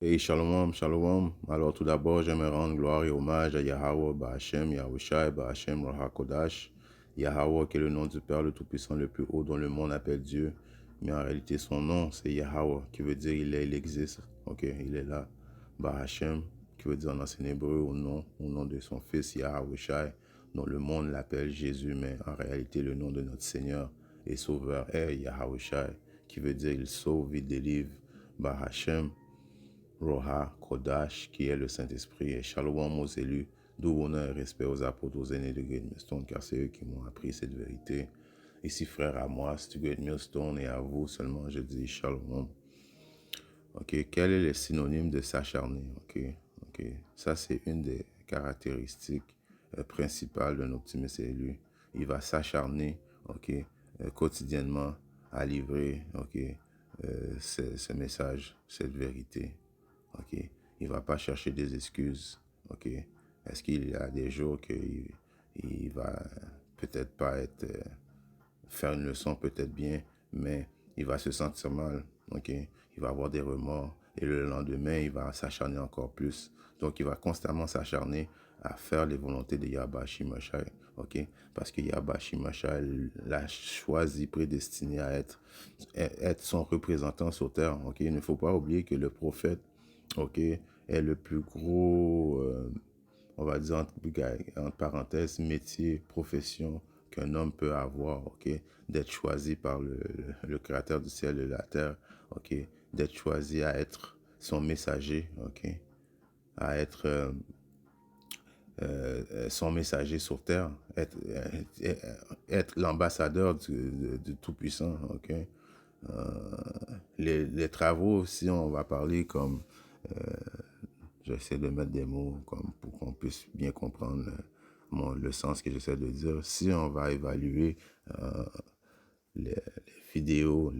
Et shalom, shalom. Alors tout d'abord, j'aimerais rendre gloire et hommage à Yahweh, Bahashem, Yahushai, Bahashem, Kodash. Yahweh qui est le nom du Père le Tout-Puissant le plus haut dont le monde appelle Dieu. Mais en réalité, son nom, c'est Yahweh, qui veut dire il existe. Ok, il est là. Bahashem, qui veut dire en ancien hébreu au nom de son fils Yahushai, dont le monde l'appelle Jésus, mais en réalité, le nom de notre Seigneur et Sauveur est Yahushai, qui veut dire il sauve, il délivre. Bahashem, Kodash, qui est le Saint-Esprit, et Shalom aux élus, d'où honneur et respect aux apôtres, aux aînés de Great Millstone, car c'est eux qui m'ont appris cette vérité. Ici, frère à moi, c'est Great Millstone, et à vous seulement, je dis Shalom. Ok, quel est le synonyme de s'acharner? Ok, ça c'est une des caractéristiques principales d'un optimiste élu. Il va s'acharner, quotidiennement à livrer, ce message, cette vérité. Ok, il va pas chercher des excuses. Ok, est-ce qu'il y a des jours qu'il il va peut-être pas être faire une leçon peut-être bien, mais il va se sentir mal. Ok, il va avoir des remords et le lendemain il va s'acharner encore plus. Donc il va constamment s'acharner à faire les volontés de Yahweh Shimashai. Ok, parce que Yahweh Shimashai l'a choisi, prédestiné à être son représentant sur terre. Ok, il ne faut pas oublier que le prophète, ok, est le plus gros, on va dire entre parenthèses, métier, profession qu'un homme peut avoir, ok, d'être choisi par le créateur du ciel et de la terre, ok, d'être choisi à être son messager, ok, à être son messager sur terre, être l'ambassadeur du Tout-Puissant, ok. Les travaux, si on va parler comme j'essaie de mettre des mots comme pour qu'on puisse bien comprendre le sens que j'essaie de dire. Si on va évaluer euh, les vidéos,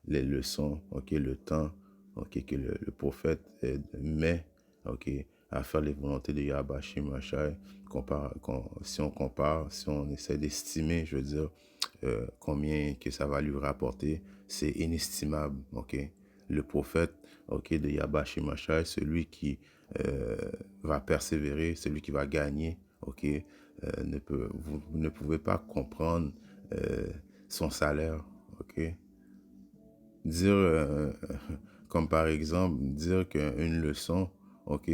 les leçons, ok, le temps, ok, que le prophète met, ok, à faire les volontés de Yahweh Shimashai, si on compare, si on essaie d'estimer, je veux dire, combien que ça va lui rapporter, c'est inestimable, ok. Le prophète, ok, de Yahweh Shimashai, celui qui euh, va persévérer, celui qui va gagner, ok, vous ne pouvez pas comprendre son salaire, ok. Dire, comme par exemple, dire qu'une leçon, ok,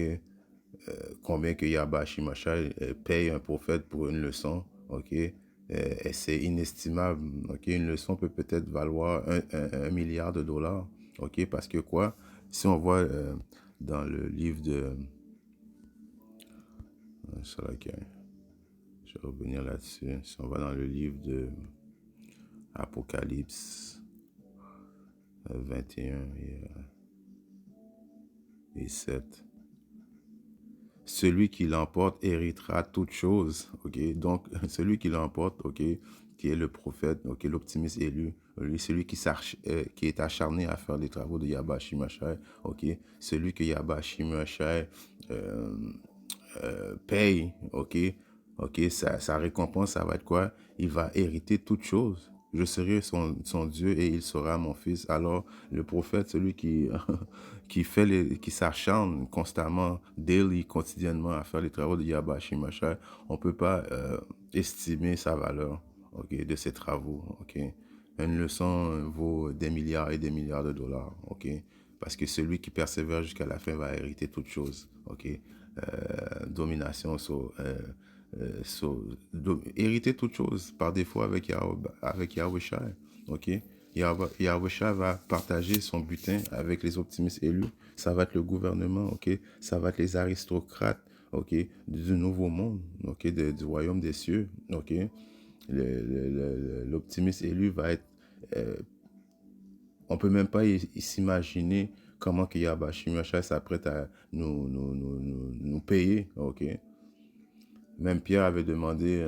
combien que Yahweh Shimashai paye un prophète pour une leçon, ok, et c'est inestimable, ok, une leçon peut peut-être valoir un milliard de dollars, ok, parce que quoi, si on voit dans le livre de, c'est là que je vais revenir là-dessus, si on va dans le livre de Apocalypse 21 et 7. Celui qui l'emporte héritera toutes choses. Ok, donc celui qui l'emporte, ok, qui est le prophète, ok, l'optimiste élu, lui, celui qui est acharné à faire les travaux de Yahweh Shimashai, ok, celui que Yahweh Shimashai paye, ok, ok, sa récompense, ça va être quoi? Il va hériter toutes choses. Je serai son Dieu et il sera mon fils. Alors, le prophète, celui qui, qui s'acharne constamment, daily, quotidiennement, à faire les travaux de Yahweh Shimashai, on ne peut pas estimer sa valeur, ok, de ses travaux, ok. Une leçon vaut des milliards et des milliards de dollars, ok. Parce que celui qui persévère jusqu'à la fin va hériter toutes choses, ok. Domination hériter toute chose par défaut avec Yahweh Shai. Ok, Yahweh Shai va partager son butin avec les optimistes élus. Ça va être le gouvernement, ok, ça va être les aristocrates, ok, du nouveau monde, ok, du royaume des cieux, ok. L'optimiste élu va être on peut même pas s'imaginer comment que Yahweh Shai s'apprête à nous payer, ok. Même Pierre avait demandé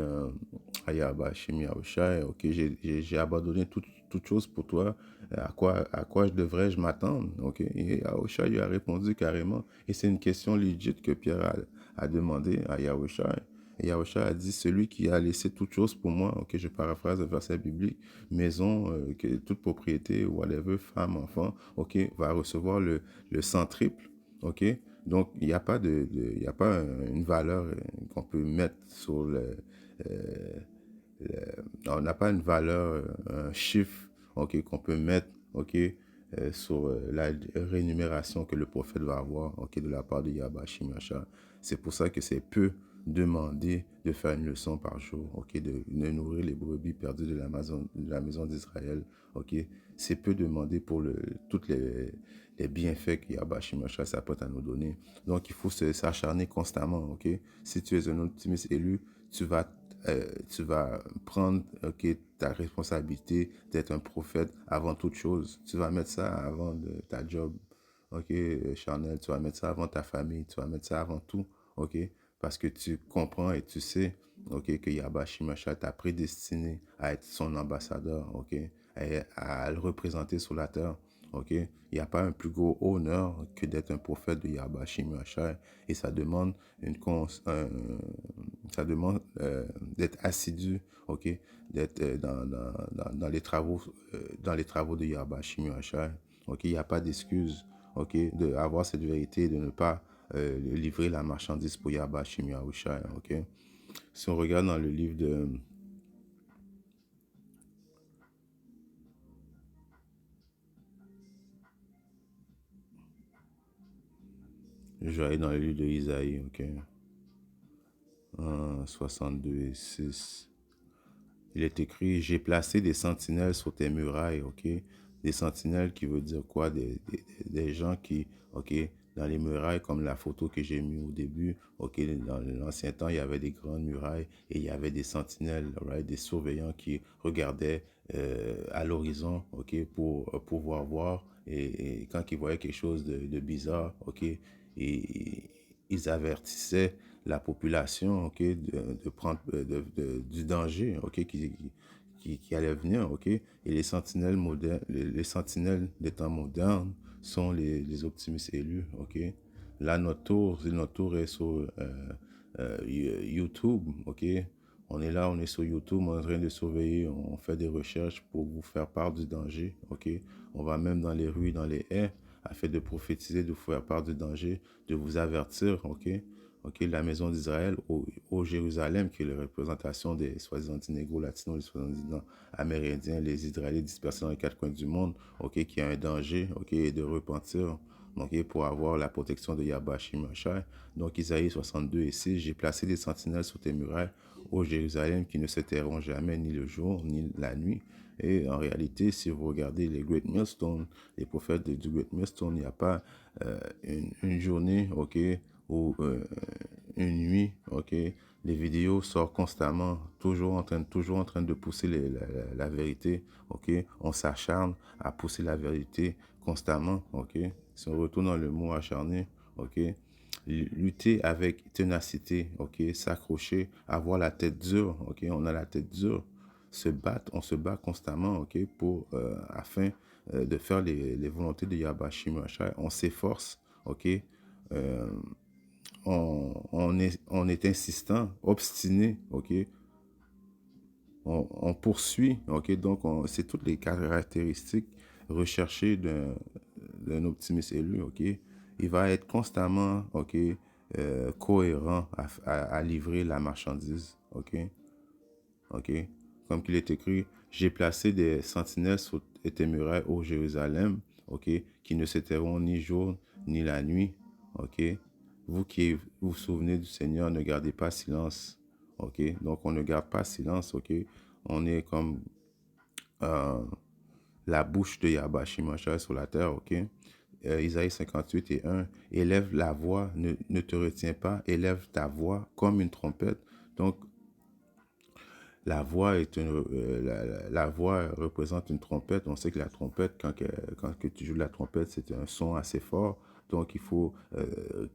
à Yahweh Shai, ok, j'ai abandonné toute chose pour toi, à quoi devrais-je m'attendre, ok. Et Yahweh lui a répondu carrément, et c'est une question légitime que Pierre a demandé à Yahweh Shai. Et Yahusha a dit, celui qui a laissé toute chose pour moi, ok, je paraphrase le verset biblique, maison, toute propriété, whatever, femme, enfant, ok, va recevoir le sang triple, OK? Donc, il n'y a pas il y a pas une valeur qu'on peut mettre sur euh, on n'a pas une valeur, un chiffre, OK, qu'on peut mettre, OK, sur la rémunération que le prophète va avoir, OK, de la part de Yahweh Shimasha. C'est pour ça que c'est peu demander de faire une leçon par jour, OK, de nourrir les brebis perdues de la maison d'Israël, OK. C'est peu demander pour toutes les bienfaits que Yahweh Shimasha s'apprête à nous donner. Donc, il faut s'acharner constamment, OK. Si tu es un optimiste élu, tu vas prendre, OK, ta responsabilité d'être un prophète avant toute chose. Tu vas mettre ça avant ta job, OK, Chanel. Tu vas mettre ça avant ta famille. Tu vas mettre ça avant tout, OK, parce que tu comprends et tu sais, OK, que Yahweh Shimashah t'a prédestiné à être son ambassadeur, OK, à le représenter sur la terre. OK? Il n'y a pas un plus gros honneur que d'être un prophète de Yahweh Shimashah. Et ça demande ça demande d'être assidu, OK, d'être dans les travaux de Yahweh Shimashah. OK? Il n'y a pas d'excuse, OK, d'avoir cette vérité et de ne pas livrer la marchandise pour Yahweh Shimashah. OK? Si on regarde dans le livre de je vais aller dans le livre de Isaïe, OK, 62 et 6. Il est écrit, j'ai placé des sentinelles sur tes murailles, OK? Des sentinelles qui veut dire quoi? Des gens qui, OK, dans les murailles, comme la photo que j'ai mis au début, OK, dans l'ancien temps, il y avait des grandes murailles et il y avait des sentinelles, right? Des surveillants qui regardaient à l'horizon, OK, pour pouvoir voir. Et quand ils voyaient quelque chose de bizarre, OK, et ils avertissaient la population, OK, de prendre du danger, OK, qui allait venir, OK. Et les sentinelles modernes, les sentinelles des temps modernes sont les optimistes élus, OK. Là, notre tour est sur YouTube, OK. On est là, on est sur YouTube, on est en train de surveiller, on fait des recherches pour vous faire part du danger, OK. On va même dans les rues, dans les haies, afin de prophétiser, de vous faire part du danger, de vous avertir, OK. OK, la maison d'Israël au Jérusalem, qui est la représentation des soi-disant négro latinos, les soi-disant amérindiens, les Israéliens dispersés dans les quatre coins du monde, OK, qui a un danger, OK, et de repentir, OK, pour avoir la protection de Yahweh Shimashai. Donc, Isaïe 62 et 6, j'ai placé des sentinelles sur tes murailles au Jérusalem qui ne se tairont jamais ni le jour ni la nuit. Et en réalité, si vous regardez les Great Millstone, les prophètes du Great Millstone, il n'y a pas une journée, OK, ou une nuit, OK, les vidéos sortent constamment, toujours en train de pousser la vérité, OK. On s'acharne à pousser la vérité constamment, OK. Si on retourne dans le mot acharné, OK, lutter avec ténacité, OK, s'accrocher, avoir la tête dure, OK, on a la tête dure, on se bat constamment, OK, pour, afin de faire les volontés de Yahweh Shimashai. On s'efforce, OK, euh, on est insistant, obstiné, OK, on poursuit, OK, donc c'est toutes les caractéristiques recherchées d'un optimiste élu, OK. Il va être constamment, OK, cohérent à livrer la marchandise, OK, OK. Comme qu'il est écrit, j'ai placé des sentinelles sur tes murailles au Jérusalem, OK, qui ne s'éteindront ni jour ni la nuit, OK. Vous qui vous souvenez du Seigneur, ne gardez pas silence, OK. Donc, on ne garde pas silence, OK. On est comme euh, la bouche de Yahweh Shimashai sur la terre, OK. Isaïe 58 et 1, élève la voix, ne te retiens pas, élève ta voix comme une trompette. Donc, la voix la voix représente une trompette. On sait que la trompette, quand que tu joues de la trompette, c'est un son assez fort. Donc, il faut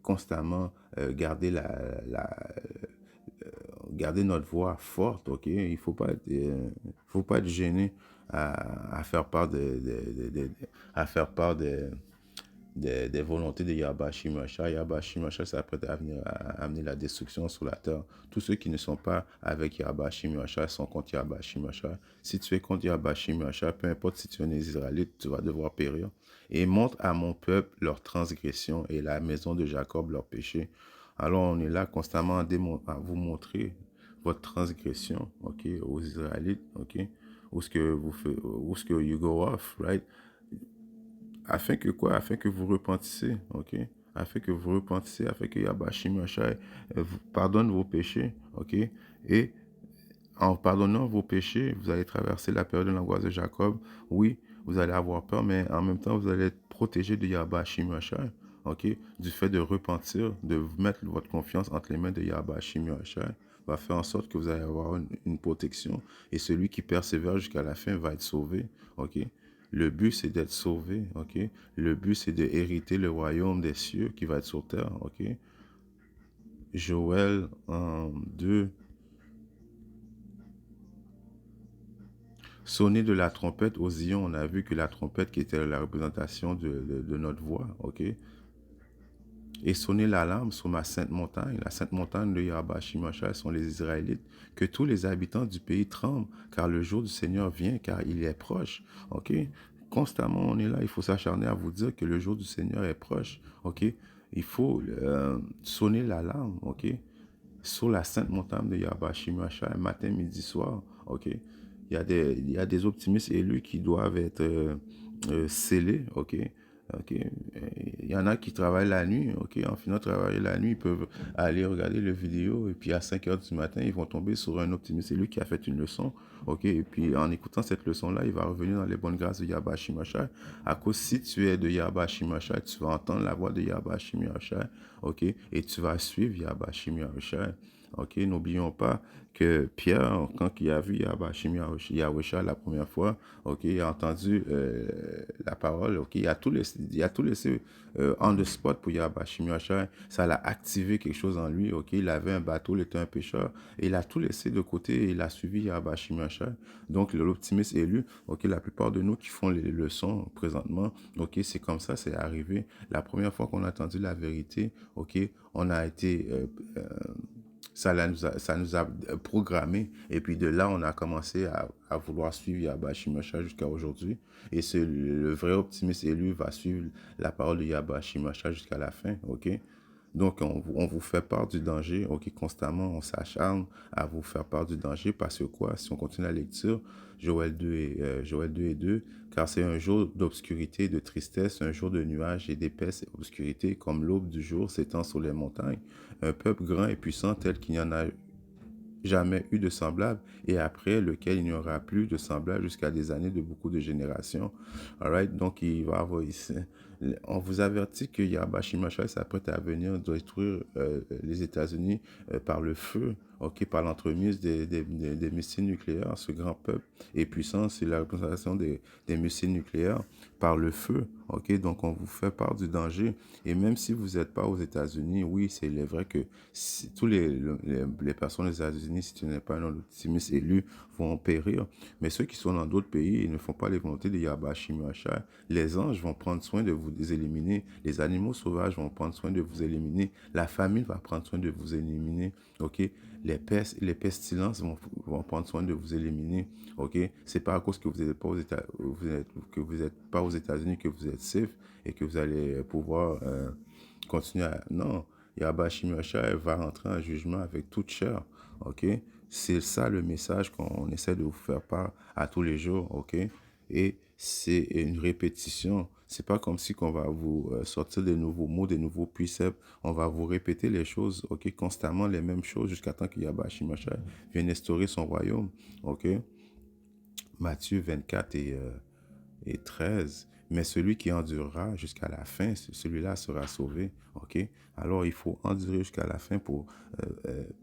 constamment garder garder notre voix forte, OK? Faut pas être gêné à faire part à faire part des volontés de Yahweh Shimashai. Yahweh Shimashai s'apprête à venir à amener la destruction sur la terre. Tous ceux qui ne sont pas avec Yahweh Shimashai sont contre Yahweh Shimashai. Si tu es contre Yahweh Shimashai, peu importe si tu es un Israélite, tu vas devoir périr. Et montre à mon peuple leur transgression et la maison de Jacob leur péché. Alors on est là constamment à vous montrer votre transgression, ok, aux Israélites, ok, où ce que vous faites, où ce que you go off, right? Afin que quoi? Afin que vous repentissez, ok? Afin que vous repentissez, afin que Yahweh Shimashai vous pardonne vos péchés, ok? Et en pardonnant vos péchés, vous allez traverser la période de l'angoisse de Jacob. Oui, vous allez avoir peur, mais en même temps, vous allez être protégé de Yahweh Shimashai, ok? Du fait de repentir, de mettre votre confiance entre les mains de Yahweh Shimashai va faire en sorte que vous allez avoir une protection. Et celui qui persévère jusqu'à la fin va être sauvé, ok? Le but, c'est d'être sauvé, ok? Le but, c'est de hériter le royaume des cieux qui va être sur terre, ok? Joël 2. Sonner de la trompette aux Zion, on a vu que la trompette qui était la représentation de notre voix, ok? Et sonner l'alarme sur ma sainte montagne, la sainte montagne de Yahweh Shimashai sont les Israélites, que tous les habitants du pays tremblent, car le jour du Seigneur vient, car il est proche, ok? Constamment, on est là, il faut s'acharner à vous dire que le jour du Seigneur est proche, ok? Il faut sonner l'alarme, ok? Sur la sainte montagne de Yahweh Shimashai, matin, midi, soir, ok? Il y a des optimistes élus qui doivent être scellés, ok? Ok. Il y en a qui travaillent la nuit, ok? En finissant de travailler la nuit, ils peuvent aller regarder le vidéo et puis à 5 heures du matin, ils vont tomber sur un optimiste élu qui a fait une leçon, ok? Et puis en écoutant cette leçon-là, il va revenir dans les bonnes grâces de Yahweh Shimashai. À cause, si tu es de Yahweh Shimashai, tu vas entendre la voix de Yahweh Shimashai, ok? Et tu vas suivre Yahweh Shimashai. Ok, n'oublions pas que Pierre, quand il a vu Yahweh la première fois, ok, il a entendu la parole, ok, il a tout laissé on the spot pour Yahweh Shimashai. Ça l'a activé quelque chose en lui, ok, il avait un bateau, il était un pêcheur, et il a tout laissé de côté et il a suivi Yahweh Shimashai. Donc l'optimiste élu, ok, la plupart de nous qui font les leçons présentement, ok, c'est comme ça, c'est arrivé. La première fois qu'on a entendu la vérité, ok, on a été ça nous a programmé. Et puis de là, on a commencé à vouloir suivre Yahweh Shimashai jusqu'à aujourd'hui. Et c'est le vrai optimiste élu va suivre la parole de Yahweh Shimashai jusqu'à la fin. OK? Donc, on vous fait part du danger. OK? Constamment, on s'acharne à vous faire part du danger parce que quoi? Si on continue la lecture, Joël 2 et 2, car c'est un jour d'obscurité et de tristesse, un jour de nuages et d'épaisse obscurité, comme l'aube du jour s'étend sur les montagnes. Un peuple grand et puissant tel qu'il n'y en a jamais eu de semblable et après lequel il n'y aura plus de semblable jusqu'à des années de beaucoup de générations. Alright, donc il va avoir ici. On vous avertit que Yahweh Shimashai s'apprête à venir détruire les États-Unis par le feu, ok, par l'entremise des missiles nucléaires. Ce grand peuple est puissant, c'est la représentation des missiles nucléaires par le feu, ok. Donc on vous fait part du danger. Et même si vous n'êtes pas aux États-Unis, oui, c'est vrai que si, tous les personnes des États-Unis, si tu n'es pas un optimiste élu, vont périr. Mais ceux qui sont dans d'autres pays, ils ne font pas les volontés de Yahweh Shimashai. Les anges vont prendre soin de vous éliminer. Les animaux sauvages vont prendre soin de vous éliminer. La famille va prendre soin de vous éliminer. Ok? Les pestilences vont prendre soin de vous éliminer. Ok? C'est pas à cause que vous n'êtes pas aux que vous êtes pas aux États-Unis que vous êtes safe et que vous allez pouvoir continuer à... Non, Yahweh Shimashai va rentrer en jugement avec toute chair, ok? C'est ça le message qu'on essaie de vous faire part à tous les jours, ok? Et c'est une répétition. C'est pas comme si qu'on va vous sortir des nouveaux mots, des nouveaux préceptes. On va vous répéter les choses, ok? Constamment les mêmes choses jusqu'à temps que Yahweh Shimashai vienne instaurer son royaume, ok? Matthieu 24 et 13. Mais celui qui endurera jusqu'à la fin, celui-là sera sauvé. OK? Alors, il faut endurer jusqu'à la fin pour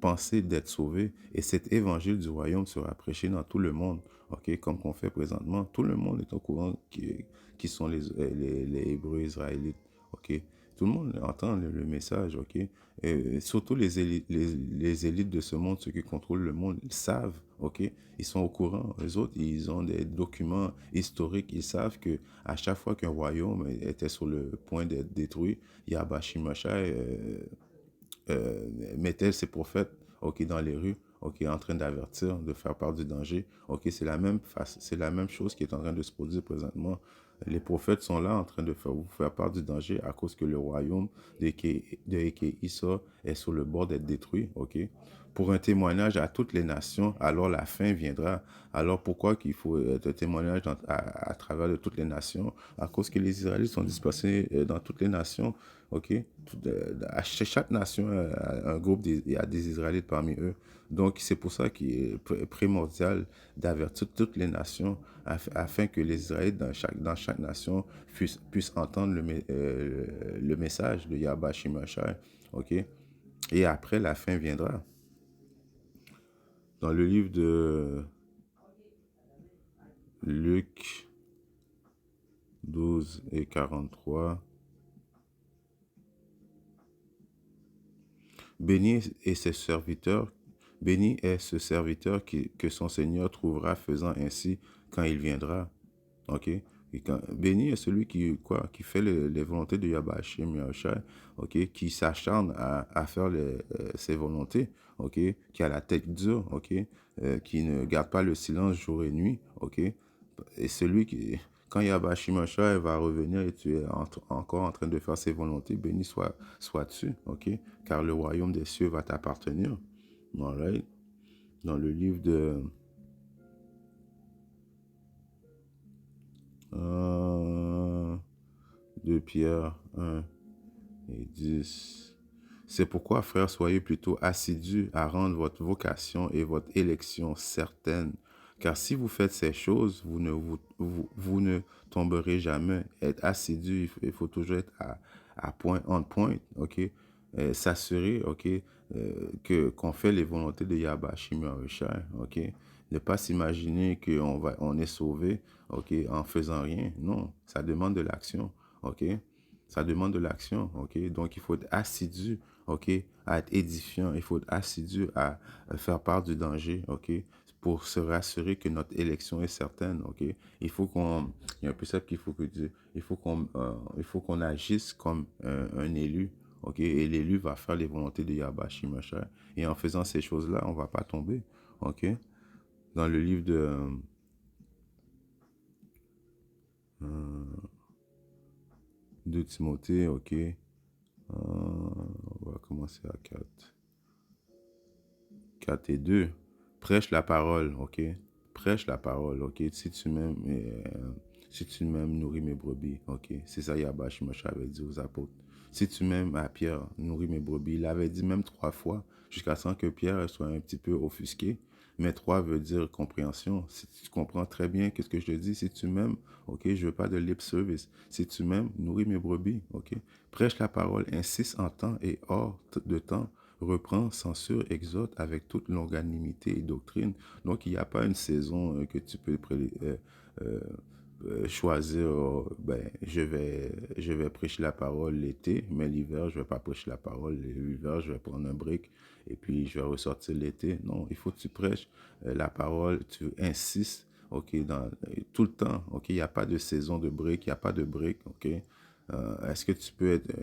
penser d'être sauvé. Et cet évangile du royaume sera prêché dans tout le monde. OK? Comme qu'on fait présentement. Tout le monde est au courant qui sont les Hébreux israélites. OK? tout le monde entend le message, ok? Et surtout les élites de ce monde, ceux qui contrôlent le monde, ils savent, ok? Ils sont au courant. Les autres, ils ont des documents historiques. Ils savent que à chaque fois qu'un royaume était sur le point d'être détruit, Yahweh Shimashai mettait ses prophètes, ok, dans les rues, ok, en train d'avertir, de faire part du danger. Ok, c'est la même chose qui est en train de se produire présentement. Les prophètes sont là en train de vous faire part du danger à cause que le royaume de Eke Issa est sur le bord d'être détruit. Ok, pour un témoignage à toutes les nations, alors la fin viendra. Alors pourquoi qu'il faut un témoignage à travers de toutes les nations? À cause que les Israélites sont dispersés dans toutes les nations. Ok, à chaque nation, un groupe, il y a des Israélites parmi eux. Donc, c'est pour ça qu'il est primordial d'avertir toutes les nations afin que les Israélites dans chaque nation puissent entendre le message de Yahweh Shimashai. OK? Et après, la fin viendra. Dans le livre de Luc 12 et 43, béni est ce serviteur, béni est ce serviteur que son Seigneur trouvera faisant ainsi quand il viendra. Ok? Béni est celui qui fait les volontés de Yahweh Hashem Yahushua, ok? Qui s'acharne à faire ses volontés, ok? Qui a la tête dure, ok? Qui ne garde pas le silence jour et nuit, ok? Et celui qui, quand Yahweh Hashem Yahushua va revenir et tu es encore en train de faire ses volontés, béni sois-tu, ok? Car le royaume des cieux va t'appartenir. Alright? Dans le livre de Pierre 1 et 10. C'est pourquoi, frères, soyez plutôt assidus à rendre votre vocation et votre élection certaine. Car si vous faites ces choses, vous ne tomberez jamais. Être assidu, il faut toujours être à point, on point, ok? S'assurer, ok, qu'on fait les volontés de Yahweh Shimashai, ok? Ne pas s'imaginer on est sauvé, ok, en faisant rien. Non, ça demande de l'action, ok? Ça demande de l'action, ok? Donc, il faut être assidu, ok, à être édifiant. Il faut être assidu à faire part du danger, ok? Pour se rassurer que notre élection est certaine, ok? Il y a un précepte il faut qu'on agisse comme un élu, ok? Et l'élu va faire les volontés de Yahweh Shimashai. Et en faisant ces choses-là, on ne va pas tomber, ok? Dans le livre de Timothée, ok? On va commencer à 4. 4 et 2. Prêche la parole, ok? Prêche la parole, ok? Si tu m'aimes, nourris mes brebis, ok? C'est ça Yahweh Shimashai avait dit aux apôtres. Si tu m'aimes, à Pierre, nourris mes brebis. Il avait dit même 3 fois, jusqu'à ce que Pierre soit un petit peu offusqué. Mais 3 veut dire compréhension. Si tu comprends très bien qu'est-ce que je te dis, si tu m'aimes, ok? Je veux pas de lip service. Si tu m'aimes, nourris mes brebis, ok? Prêche la parole, insiste en temps et hors de temps, reprend, censure, exhorte avec toute longanimité et doctrine. Donc, il n'y a pas une saison que tu peux euh, choisir, je vais prêcher la parole l'été, mais l'hiver, je ne vais pas prêcher la parole. L'hiver, je vais prendre un break et puis je vais ressortir l'été. Non, il faut que tu prêches la parole, tu insistes, ok, tout le temps, ok, il n'y a pas de saison de break, il n'y a pas de break, ok. Est-ce que tu peux être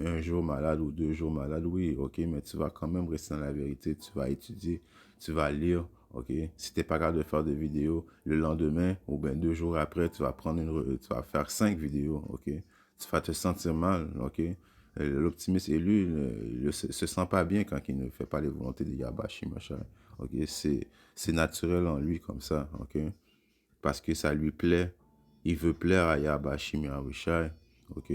un jour malade ou 2 jours malade? Oui, ok, mais tu vas quand même rester dans la vérité. Tu vas étudier, tu vas lire, ok. Si tu n'es pas capable de faire des vidéos, le lendemain ou bien 2 jours après, tu vas faire 5 vidéos, ok. Tu vas te sentir mal, ok. L'optimiste élu ne se sent pas bien quand il ne fait pas les volontés de Yahweh Shimashai, ok. C'est naturel en lui comme ça, ok. Parce que ça lui plaît. Il veut plaire à Yahweh Shimashai. Ok.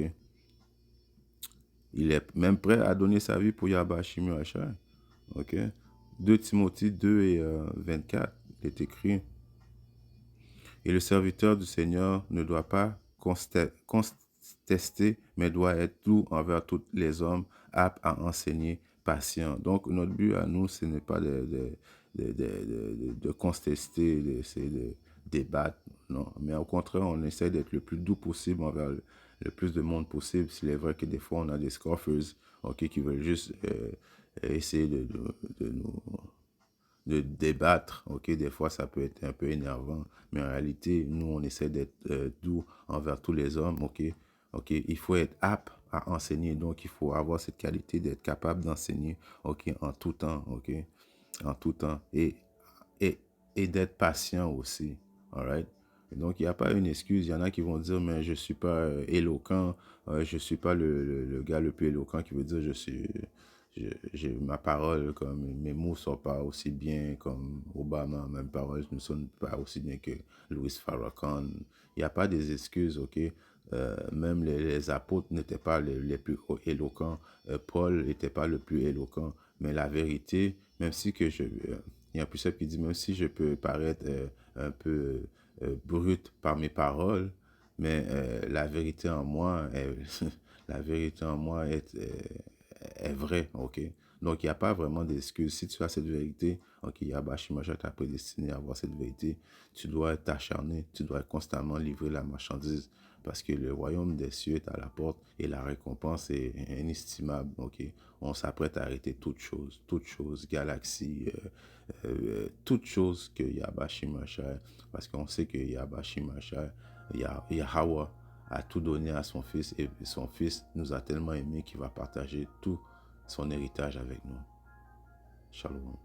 Il est même prêt à donner sa vie pour Yahweh Shimashai. Ok. 2 Timothée 2 et 24, il est écrit. Et le serviteur du Seigneur ne doit pas contester, mais doit être doux envers tous les hommes, apte à enseigner, patient. Donc, notre but à nous, ce n'est pas de contester, d'essayer de débattre, non. Mais au contraire, on essaie d'être le plus doux possible le plus de monde possible. S'il est vrai que des fois, on a des scoffers, OK, qui veulent juste essayer de nous de débattre, ok, des fois ça peut être un peu énervant, mais en réalité, nous, on essaie d'être doux envers tous les hommes, ok, ok, il faut être apte à enseigner, donc il faut avoir cette qualité d'être capable d'enseigner, ok, en tout temps, ok, en tout temps, et, et d'être patient aussi, alright. Donc, il n'y a pas une excuse. Il y en a qui vont dire, mais je ne suis pas éloquent, je ne suis pas le gars le plus éloquent qui veut dire, j'ai ma parole, comme mes mots ne sont pas aussi bien comme Obama, mes paroles ne sont pas aussi bien que Louis Farrakhan. Il n'y a pas des excuses, ok? Même les apôtres n'étaient pas les plus éloquents. Paul n'était pas le plus éloquent. Mais la vérité, même si que il y a un précepte qui dit, même si je peux paraître un peu brut par mes paroles, mais la vérité en moi, la vérité en moi est vraie, ok? Donc, il n'y a pas vraiment d'excuse. Si tu as cette vérité, ok, Yabashimashak t'a prédestiné à avoir cette vérité, tu dois t'acharner, tu dois constamment livrer la marchandise parce que le royaume des cieux est à la porte et la récompense est inestimable, ok? On s'apprête à arrêter toute chose, galaxie, toute chose que Yabashimashak, parce qu'on sait que Yabashimashak, Yahweh a tout donné à son fils et son fils nous a tellement aimés qu'il va partager tout son héritage avec nous. Shalom.